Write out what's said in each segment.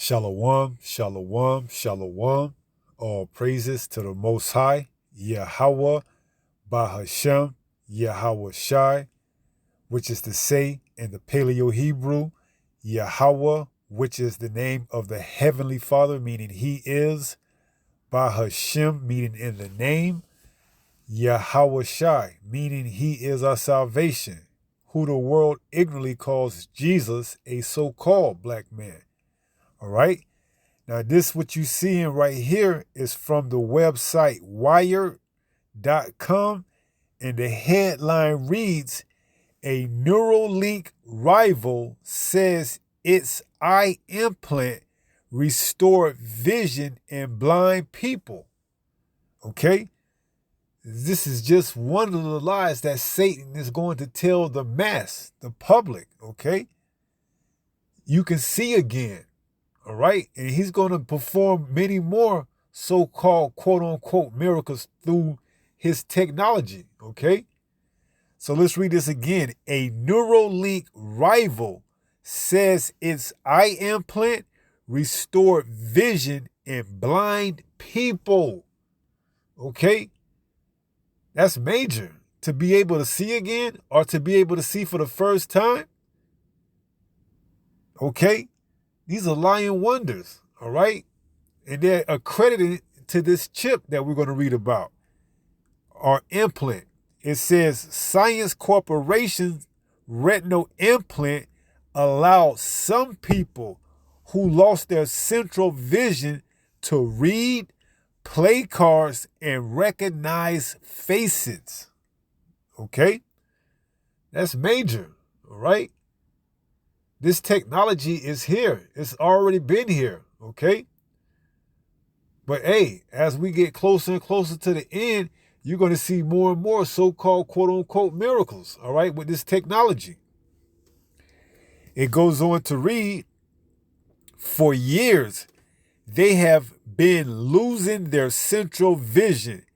Shalom, shalom, shalom. All praises to the Most High, Yahweh, Bahashem, Yahweh Shai, which is to say in the Paleo Hebrew, Yahweh, which is the name of the Heavenly Father, meaning He is, Bahashem, meaning in the name, Yahweh Shai, meaning He is our salvation, who the world ignorantly calls Jesus a so-called black man. All right. Now, this what you seeing right here is from the website Wired.com, and the headline reads, "A Neuralink rival says its eye implant restored vision in blind people." Okay? This is just one of the lies that Satan is going to tell the mass, the public, okay? You can see again. All right. And he's going to perform many more so-called quote unquote miracles through his technology. Okay. So let's read this again. A Neuralink rival says its eye implant restored vision in blind people. Okay. That's major. To be able to see again or to be able to see for the first time. Okay. These are lying wonders, all right? And they're accredited to this chip that we're going to read about, or implant. It says Science Corporation's retinal implant allowed some people who lost their central vision to read, play cards, and recognize faces. Okay? That's major, all right? This technology is here. It's already been here, okay? But hey, as we get closer and closer to the end, you're going to see more and more so-called quote-unquote miracles, all right, with this technology. It goes on to read, for years, they have been losing their central vision.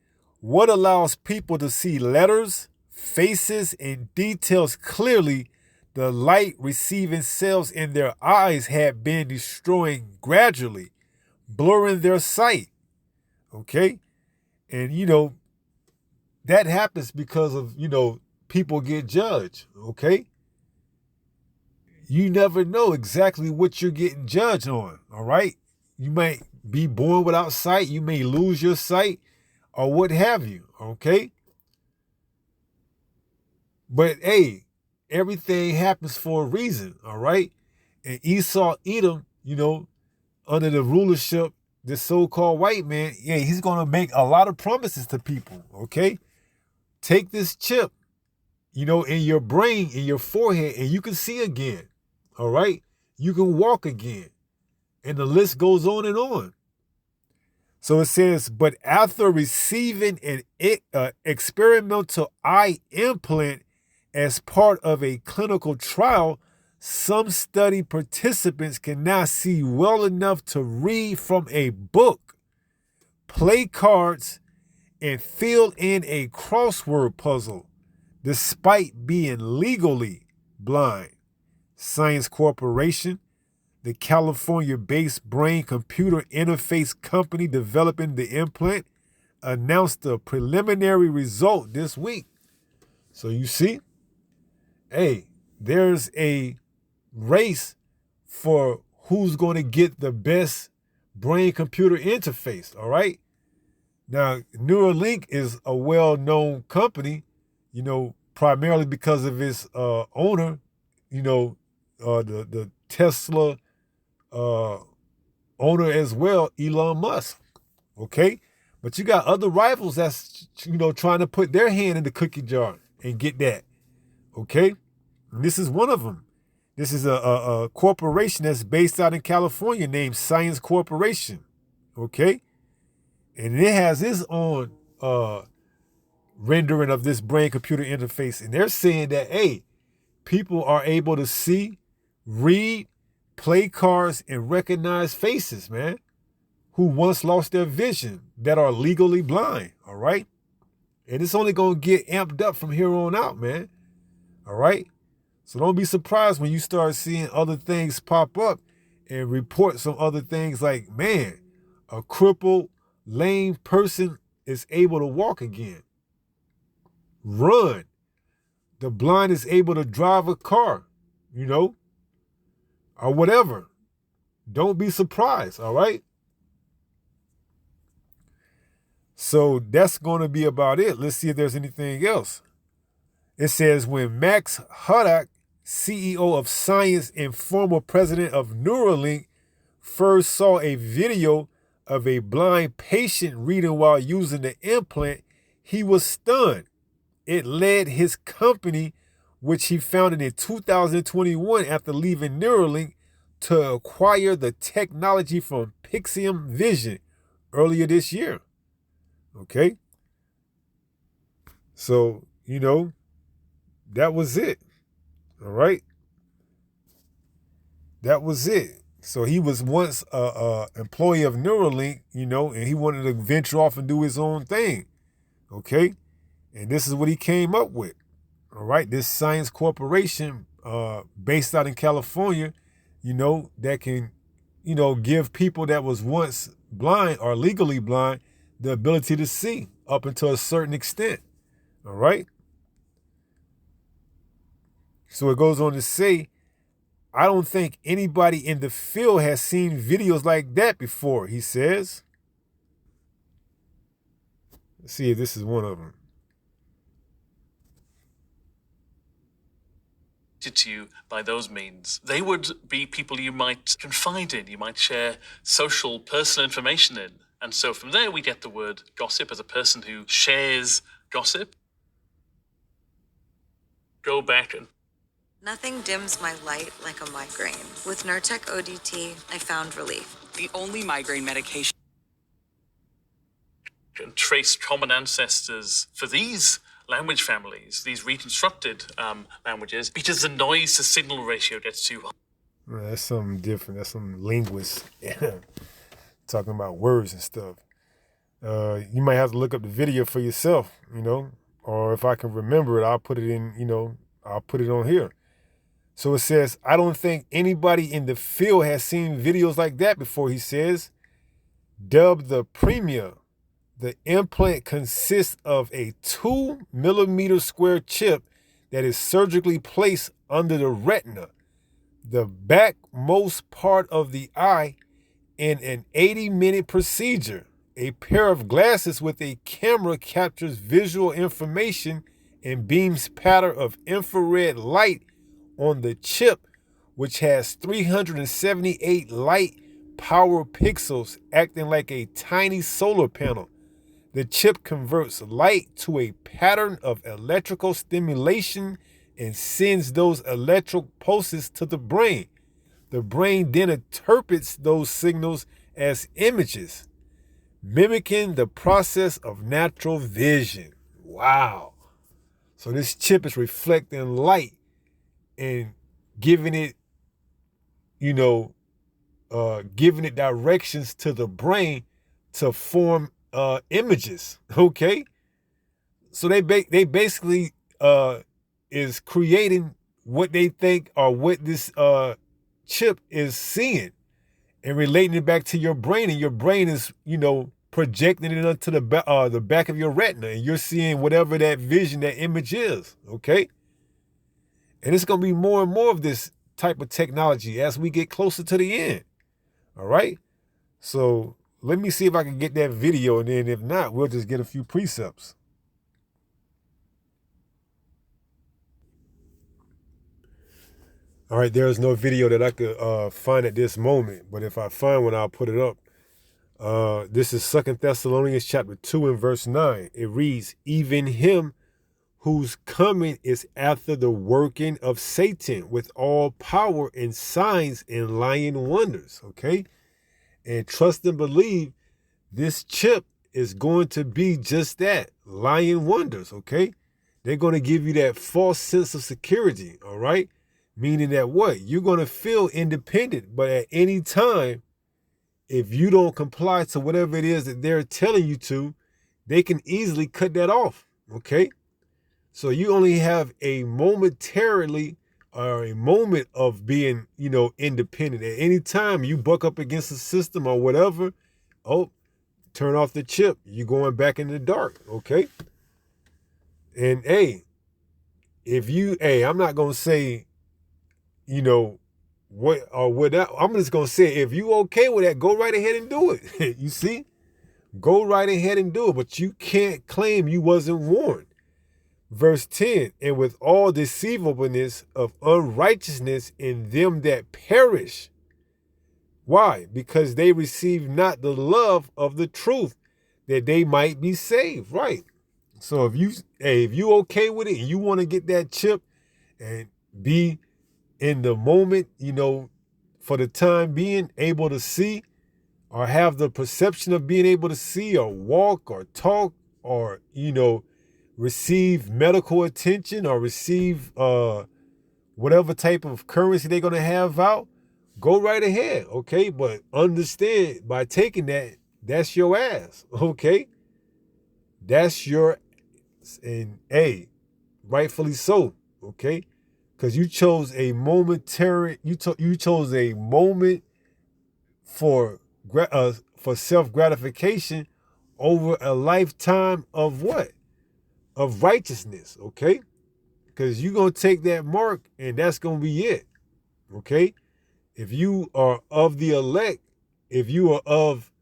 What allows people to see letters, faces, and details clearly, the light receiving cells in their eyes had been destroying gradually, blurring their sight. Okay? And, that happens because of, people get judged. Okay? You never know exactly what you're getting judged on. All right? You might be born without sight. You may lose your sight or what have you. Okay? But, hey, everything happens for a reason, all right? And Esau, Edom, under the rulership, this so-called white man, he's going to make a lot of promises to people, okay? Take this chip, in your brain, in your forehead, and you can see again, all right? You can walk again. And the list goes on and on. So it says, but after receiving an experimental eye implant as part of a clinical trial, some study participants can now see well enough to read from a book, play cards, and fill in a crossword puzzle, despite being legally blind. Science Corporation, the California-based brain-computer interface company developing the implant, announced the preliminary result this week. So you see, hey, there's a race for who's going to get the best brain-computer interface, all right? Now, Neuralink is a well-known company, primarily because of its owner, the Tesla owner as well, Elon Musk, okay? But you got other rivals that's, trying to put their hand in the cookie jar and get that, okay? And this is one of them. This is a corporation that's based out in California named Science Corporation, okay? And it has its own rendering of this brain-computer interface. And they're saying that, hey, people are able to see, read, play cards, and recognize faces, man, who once lost their vision, that are legally blind, all right? And it's only going to get amped up from here on out, man, all right? So don't be surprised when you start seeing other things pop up and report some other things like, man, a crippled, lame person is able to walk again, run. The blind is able to drive a car, or whatever. Don't be surprised, all right? So that's going to be about it. Let's see if there's anything else. It says, when Max Huttock, CEO of Science and former president of Neuralink, first saw a video of a blind patient reading while using the implant, he was stunned. It led his company, which he founded in 2021 after leaving Neuralink, to acquire the technology from Pixium Vision earlier this year. Okay? So, that was it. All right? That was it. So he was once a employee of Neuralink, and he wanted to venture off and do his own thing. Okay? And this is what he came up with. All right? This science corporation based out in California, that can, give people that was once blind or legally blind the ability to see up until a certain extent. All right? So it goes on to say, I don't think anybody in the field has seen videos like that before, he says. Let's see if this is one of them. To you by those means. They would be people you might confide in, you might share social, personal information in. And so from there we get the word gossip as a person who shares gossip. Go back and... Nothing dims my light like a migraine. With Nurtec ODT, I found relief. The only migraine medication. And trace common ancestors for these language families, these reconstructed languages, because the noise to signal ratio gets too high. Well, that's something different. That's some linguists talking about words and stuff. You might have to look up the video for yourself, or if I can remember it, I'll put it in, I'll put it on here. So it says, I don't think anybody in the field has seen videos like that before, he says. Dubbed the Premia, the implant consists of a 2 square chip that is surgically placed under the retina, the backmost part of the eye, in an 80-minute procedure. A pair of glasses with a camera captures visual information and beams pattern of infrared light on the chip, which has 378 light power pixels acting like a tiny solar panel. The chip converts light to a pattern of electrical stimulation and sends those electrical pulses to the brain. The brain then interprets those signals as images, mimicking the process of natural vision. Wow. So this chip is reflecting light and giving it, giving it directions to the brain to form images. Okay. So they basically is creating what they think or what this chip is seeing and relating it back to your brain, and your brain is, projecting it onto the back of your retina, and you're seeing whatever that vision, that image is. Okay. And it's going to be more and more of this type of technology as we get closer to the end. All right. So let me see if I can get that video, and then if not, we'll just get a few precepts. All right, there's no video that I could find at this moment, but if I find one, I'll put it up. This is 2 Thessalonians chapter 2 and verse 9. It reads, even him whose coming is after the working of Satan with all power and signs and lying wonders. Okay? And trust and believe this chip is going to be just that, lying wonders. Okay? They're going to give you that false sense of security. All right? Meaning that what? You're going to feel independent, but at any time, if you don't comply to whatever it is that they're telling you to, they can easily cut that off. Okay? So you only have a momentarily or a moment of being, independent. At any time you buck up against the system or whatever, oh, turn off the chip. You're going back in the dark, okay? And hey, I'm not gonna say, what or without. I'm just gonna say, if you okay with that, go right ahead and do it. You see, go right ahead and do it. But you can't claim you wasn't warned. Verse 10, and with all deceivableness of unrighteousness in them that perish. Why? Because they receive not the love of the truth, that they might be saved. Right. So if you okay with it and you want to get that chip and be in the moment, for the time being able to see, or have the perception of being able to see or walk or talk or, receive medical attention or receive whatever type of currency they're going to have out, go right ahead, okay? But understand, by taking that, that's your ass, okay? That's your, and rightfully so, okay? Because you chose a momentary, you chose a moment for self-gratification over a lifetime of what? Of righteousness, okay? Because you're going to take that mark and that's going to be it, okay? If you are of the elect, if you are of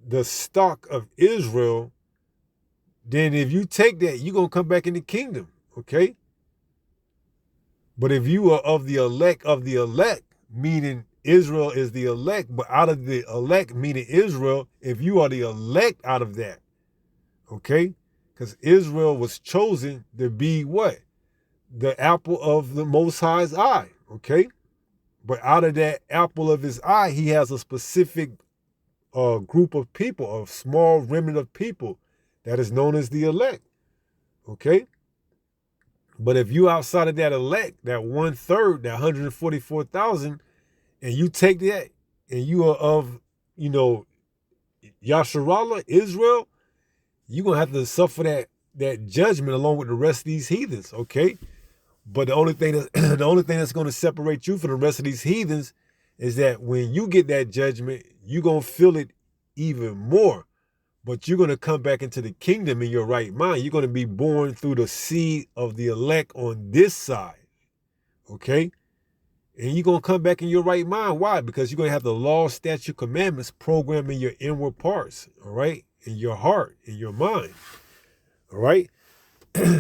the stock of Israel, then if you take that, you're going to come back in the kingdom, okay? But if you are of the elect, meaning Israel is the elect, but out of the elect, meaning Israel, if you are the elect out of that, okay? Because Israel was chosen to be what? The apple of the Most High's eye, okay? But out of that apple of his eye, he has a specific group of people, a small remnant of people that is known as the elect, okay? But if you outside of that elect, that 1/3, that 144,000, and you take that and you are of, Yasharallah, Israel, you're going to have to suffer that judgment along with the rest of these heathens, okay? But the only thing that's going to separate you from the rest of these heathens is that when you get that judgment, you're going to feel it even more. But you're going to come back into the kingdom in your right mind. You're going to be born through the seed of the elect on this side, okay? And you're going to come back in your right mind. Why? Because you're going to have the law, statute, commandments programmed in your inward parts, all right? In your heart, in your mind, all right?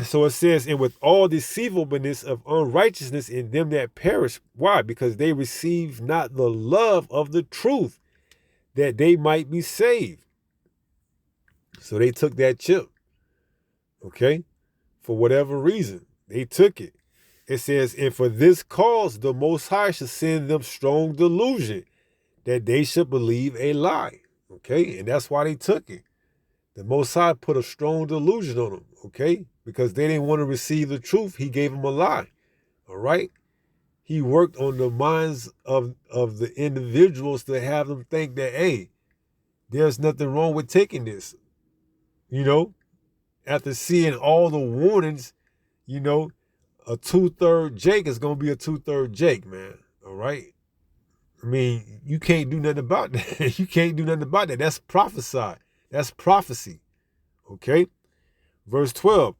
So it says, and with all deceivableness of unrighteousness in them that perish. Why? Because they receive not the love of the truth, that they might be saved. So they took that chip, okay? For whatever reason, they took it. It says, and for this cause the Most High shall send them strong delusion, that they should believe a lie, okay? And that's why they took it. The Most High put a strong delusion on them, okay? Because they didn't want to receive the truth, he gave them a lie, all right? He worked on the minds of the individuals to have them think that, hey, there's nothing wrong with taking this. After seeing all the warnings, a 2/3 Jake is going to be a 2/3 Jake, man. All right. I mean, you can't do nothing about that. You can't do nothing about that. That's prophesied. That's prophecy. Okay. Verse 12,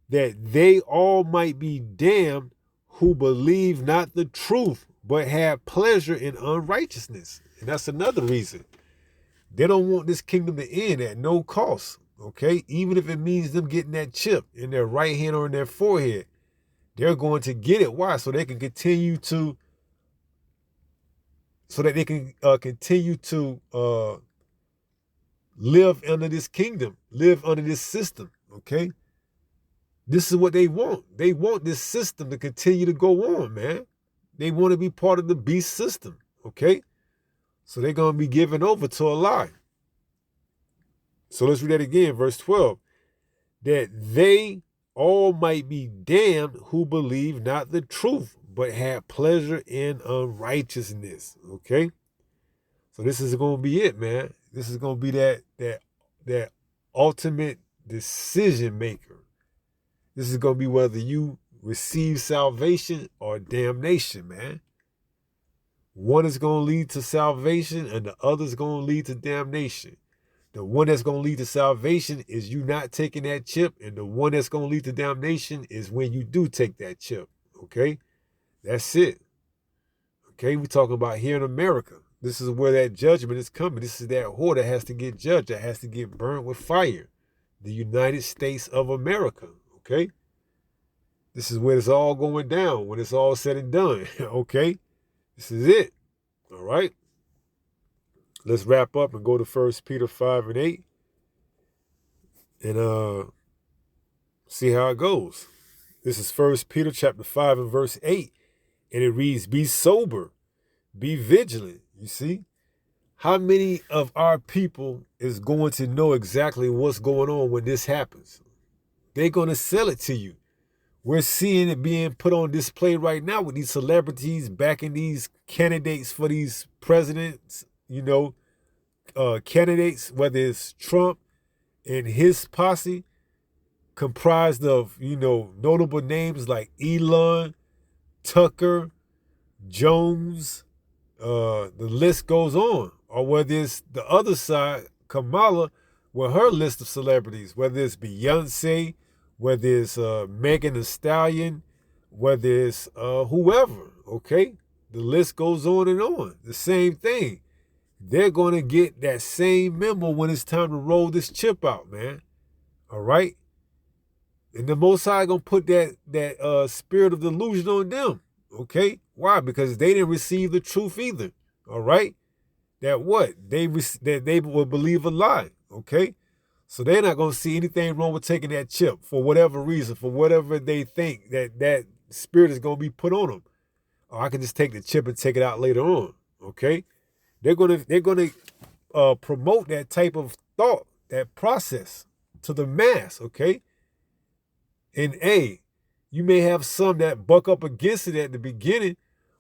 that they all might be damned who believe not the truth, but have pleasure in unrighteousness. And that's another reason. They don't want this kingdom to end at no cost. Okay, even if it means them getting that chip in their right hand or in their forehead, they're going to get it. Why? So they can continue to, live under this kingdom, live under this system. Okay, this is what they want. They want this system to continue to go on, man. They want to be part of the beast system. Okay, so they're going to be given over to a lie. So let's read that again, verse 12. That they all might be damned who believe not the truth, but have pleasure in unrighteousness. Okay? So this is going to be it, man. This is going to be that ultimate decision maker. This is going to be whether you receive salvation or damnation, man. One is going to lead to salvation and the other is going to lead to damnation. The one that's going to lead to salvation is you not taking that chip, and the one that's going to lead to damnation is when you do take that chip, okay? That's it. Okay, we're talking about here in America. This is where that judgment is coming. This is that whore that has to get judged, that has to get burnt with fire. The United States of America, okay? This is where it's all going down when it's all said and done, okay? This is it, all right? Let's wrap up and go to 1 Peter 5 and 8 and see how it goes. This is 1 Peter chapter 5 and verse 8, and it reads, be sober, be vigilant. You see? How many of our people is going to know exactly what's going on when this happens? They're going to sell it to you. We're seeing it being put on display right now with these celebrities backing these candidates for these presidents, candidates, whether it's Trump and his posse, comprised of, notable names like Elon, Tucker, Jones, the list goes on. Or whether it's the other side, Kamala, with her list of celebrities, whether it's Beyonce, whether it's Megan Thee Stallion, whether it's whoever, okay? The list goes on and on. The same thing. They're going to get that same memo when it's time to roll this chip out, man. All right? And the Most High going to put that spirit of delusion on them, okay? Why? Because they didn't receive the truth either, all right? That what? That they will believe a lie, okay? So they're not going to see anything wrong with taking that chip for whatever reason, for whatever they think that spirit is going to be put on them. Or I can just take the chip and take it out later on, okay? They're going to promote that type of thought, that process to the mass, okay? And you may have some that buck up against it at the beginning,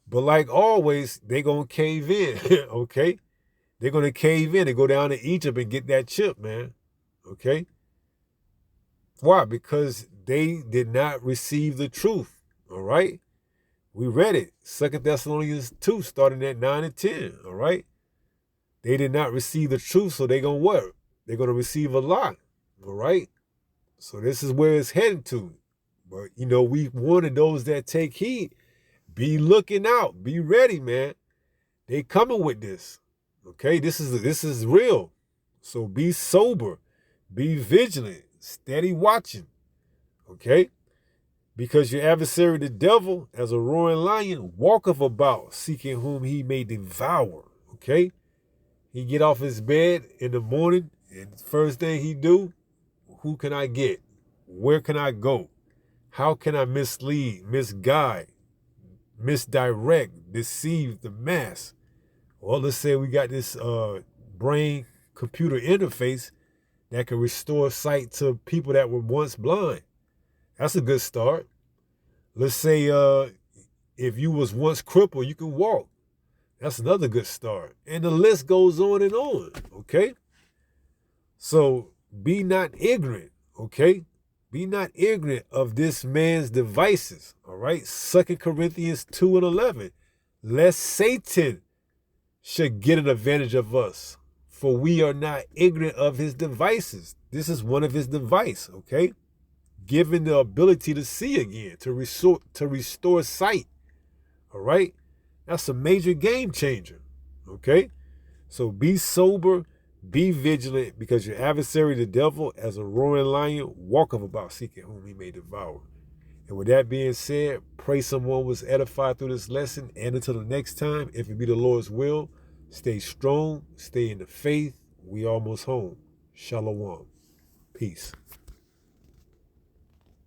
but like always, they're going to cave in, okay? They're going to cave in and go down to Egypt and get that chip, man. Okay? Why? Because they did not receive the truth. All right? We read it. 2 Thessalonians 2, starting at 9 and 10. All right? They did not receive the truth, so they're going to what? They're going to receive a lie. All right? So this is where it's heading to. But, we wanted those that take heed. Be looking out. Be ready, man. They coming with this. Okay, this is real. So be sober, be vigilant, steady watching. Okay? Because your adversary, the devil, as a roaring lion, walketh about, seeking whom he may devour. Okay? He get off his bed in the morning, and the first thing he do, who can I get? Where can I go? How can I mislead, misguide, misdirect, deceive the mass? Well, let's say we got this brain-computer interface that can restore sight to people that were once blind. That's a good start. Let's say if you was once crippled, you can walk. That's another good start. And the list goes on and on, okay? So be not ignorant, okay? Be not ignorant of this man's devices, all right? 2 Corinthians 2 and 11. Lest Satan should get an advantage of us, for we are not ignorant of his devices. This is one of his devices, okay? Given the ability to see again, to restore sight, all right? That's a major game changer, okay? So be sober, be vigilant, because your adversary, the devil, as a roaring lion, walketh about seeking whom he may devour. And with that being said, pray someone was edified through this lesson. And until the next time, if it be the Lord's will, stay strong, stay in the faith. We almost home. Shalom. Peace.